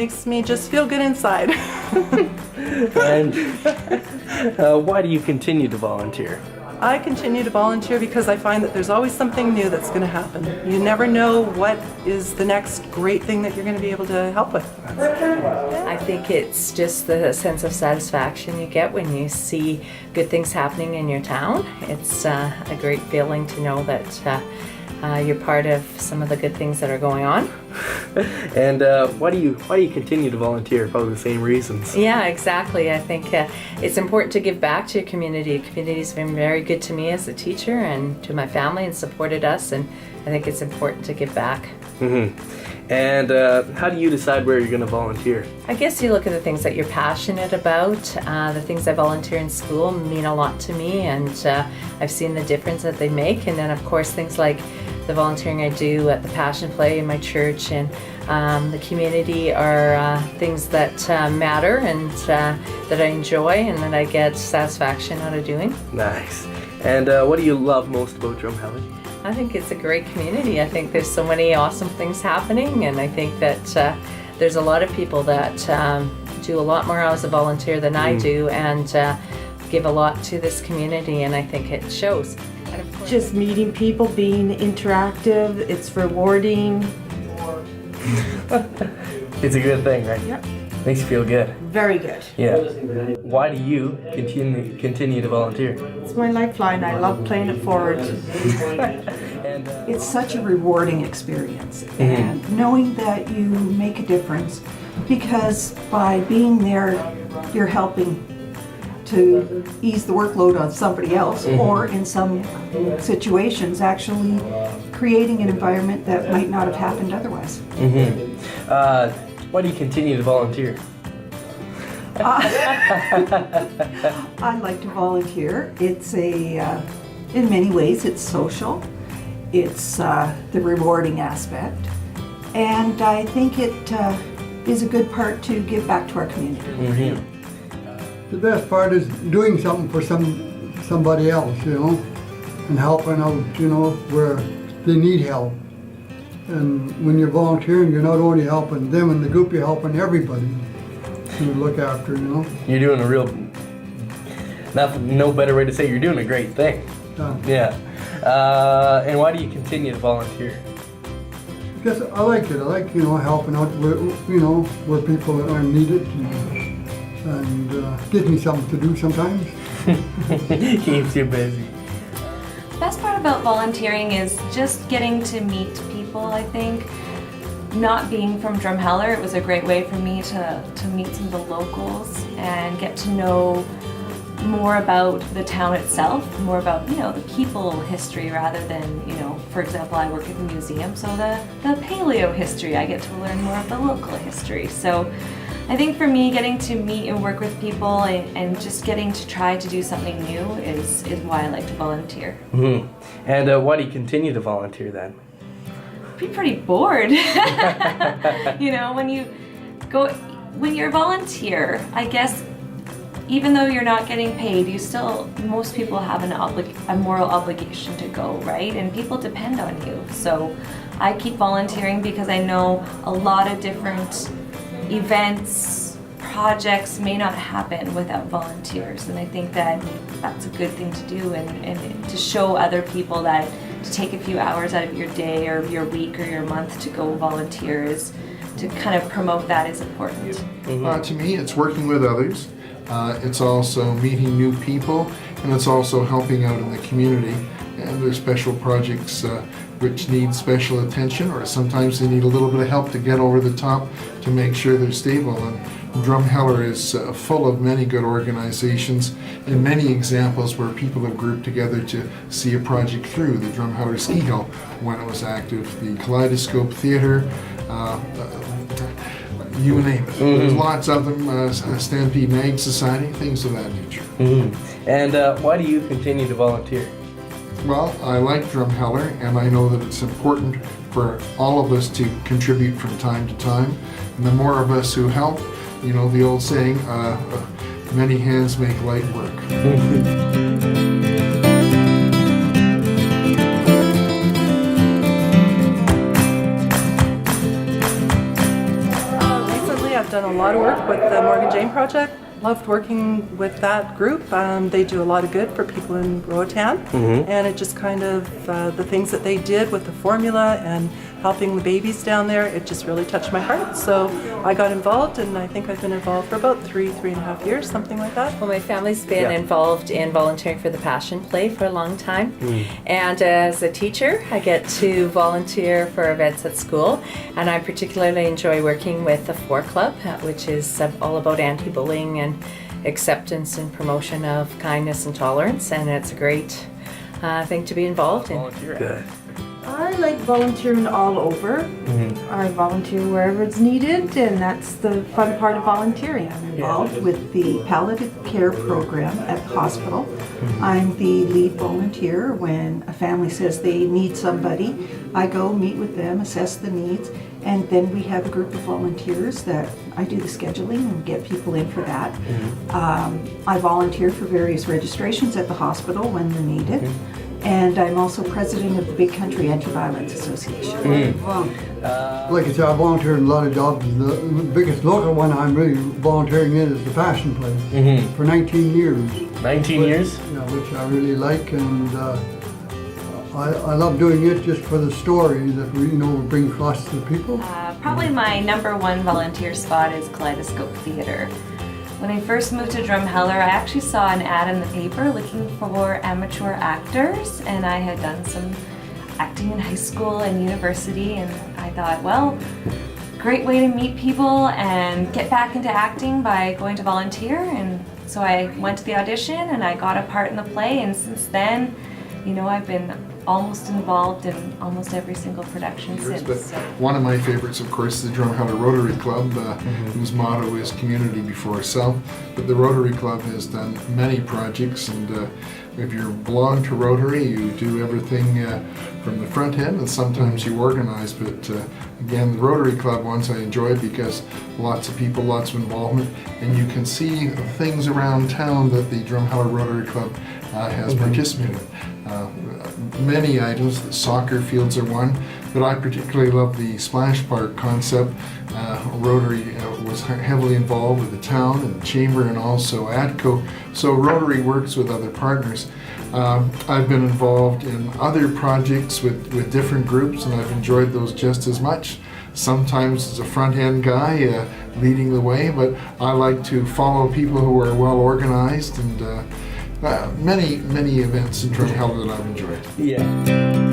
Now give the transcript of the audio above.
makes me just feel good inside. And why do you continue to volunteer? I continue to volunteer because I find that there's always something new that's going to happen. You never know what is the next great thing that you're going to be able to help with. I think it's just the sense of satisfaction you get when you see good things happening in your town. It's a great feeling to know that you're part of some of the good things that are going on. And why do you continue to volunteer? Probably the same reasons. Yeah, exactly. I think it's important to give back to your community. The community's been very good to me as a teacher and to my family and supported us, and I think it's important to give back. Mm-hmm. And how do you decide where you're going to volunteer? I guess you look at the things that you're passionate about. The things I volunteer in school mean a lot to me, and I've seen the difference that they make. And then, of course, things like the volunteering I do at the Passion Play in my church and the community are things that matter and that I enjoy and that I get satisfaction out of doing. Nice. And what do you love most about Drumheller? I think it's a great community. I think there's so many awesome things happening, and I think that there's a lot of people that do a lot more as a volunteer than I do, and give a lot to this community, and I think it shows. Just meeting people, being interactive, it's rewarding. It's a good thing, right? Yep. Makes you feel good. Very good. Yeah. Why do you continue to volunteer? It's my lifeline. I love playing it forward. And It's such a rewarding experience, and knowing that you make a difference, because by being there, you're helping to ease the workload on somebody else, or in some situations, actually creating an environment that might not have happened otherwise. Why do you continue to volunteer? I like to volunteer. It's in many ways, it's social. It's the rewarding aspect, and I think it is a good part to give back to our community. The best part is doing something for somebody else, and helping out, where they need help. And when you're volunteering, you're not only helping them in the group, you're helping everybody to look after, You're doing no better way to say you're doing a great thing. Yeah. And why do you continue to volunteer? Because I like it. I like, helping out where people are needed, and gives me something to do sometimes. Keeps you busy. The best part about volunteering is just getting to meet people, I think. Not being from Drumheller, it was a great way for me to meet some of the locals and get to know more about the town itself, more about, the people history rather than, for example, I work at the museum, so the paleo history, I get to learn more of the local history. So I think for me, getting to meet and work with people and just getting to try to do something new is why I like to volunteer. Mm-hmm. And why do you continue to volunteer then? Be pretty bored. When you're a volunteer, I guess, even though you're not getting paid, most people have a moral obligation to go, right? And people depend on you. So I keep volunteering because I know a lot of different events, projects may not happen without volunteers. And I think that that's a good thing to do, and to show other people that to take a few hours out of your day or your week or your month to go volunteer is to kind of promote that is important. To me, it's working with others. It's also meeting new people, and it's also helping out in the community. And there's special projects which need special attention, or sometimes they need a little bit of help to get over the top to make sure they're stable. And Drumheller is full of many good organizations and many examples where people have grouped together to see a project through. The Drumheller Ski Hill, when it was active, the Kaleidoscope Theatre, you name it. There's lots of them, Stampede Mag Society, things of that nature. And why do you continue to volunteer? Well, I like Drumheller, and I know that it's important for all of us to contribute from time to time. And the more of us who help, the old saying, many hands make light work. a lot of work with the Morgan Jane Project. Loved working with that group. They do a lot of good for people in Roatan, and it just kind of the things that they did with the formula and helping the babies down there, it just really touched my heart. So I got involved, and I think I've been involved for about three and a half years, something like that. Well, my family's been Yeah. involved in volunteering for the Passion Play for a long time. And as a teacher, I get to volunteer for events at school. And I particularly enjoy working with the 4 Club, which is all about anti-bullying and acceptance and promotion of kindness and tolerance. And it's a great thing to be involved in. Good. I like volunteering all over. I volunteer wherever it's needed, and that's the fun part of volunteering. I'm involved with the palliative care program at the hospital. I'm the lead volunteer. When a family says they need somebody, I go meet with them, assess the needs, and then we have a group of volunteers that I do the scheduling and get people in for that. I volunteer for various registrations at the hospital when they're needed. And I'm also president of the Big Country Anti-Violence Association. Like I said, I volunteer in a lot of jobs. The biggest local one I'm really volunteering in is the Passion Play for 19 years. 19 years? Yeah, which I really like, and I love doing it just for the story that we bring across to the people. Probably my number one volunteer spot is Kaleidoscope Theatre. When I first moved to Drumheller, I actually saw an ad in the paper looking for amateur actors, and I had done some acting in high school and university, and I thought, well, great way to meet people and get back into acting by going to volunteer. And so I went to the audition and I got a part in the play, and since then, I've been almost involved in almost every single production since. But So. one of my favorites, of course, is the Drumheller Rotary Club, whose motto is community before self. But the Rotary Club has done many projects, and if you belong to Rotary, you do everything from the front end, and sometimes you organize. But again, the Rotary Club ones I enjoy because lots of people, lots of involvement, and you can see things around town that the Drumheller Rotary Club has participated in. Many items, the soccer fields are one, but I particularly love the splash park concept. Rotary was heavily involved with the town and the chamber and also ATCO, so Rotary works with other partners. I've been involved in other projects with different groups, and I've enjoyed those just as much. Sometimes as a front-end guy leading the way, but I like to follow people who are well organized, and many events in Drumheller that I've enjoyed. Yeah.